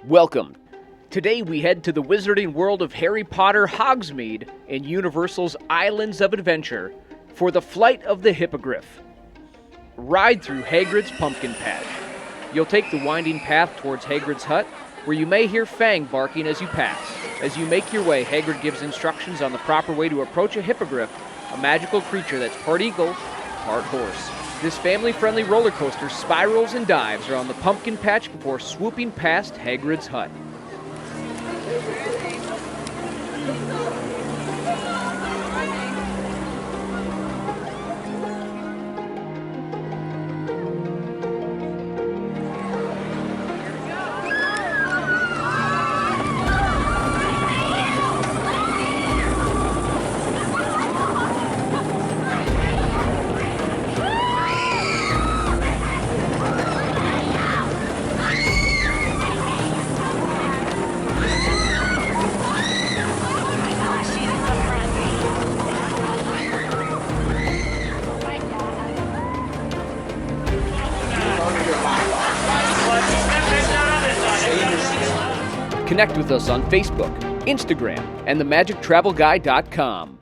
Welcome. Today we head to the wizarding world of Harry Potter Hogsmeade in Universal's Islands of Adventure for the Flight of the Hippogriff. Ride through Hagrid's pumpkin patch. You'll take the winding path towards Hagrid's hut, where you may hear Fang barking as you pass. As you make your way, Hagrid gives instructions on the proper way to approach a hippogriff, a magical creature that's part eagle, part horse. This family-friendly roller coaster spirals and dives around the pumpkin patch before swooping past Hagrid's hut. Connect with us on Facebook, Instagram, and themagictravelguy.com.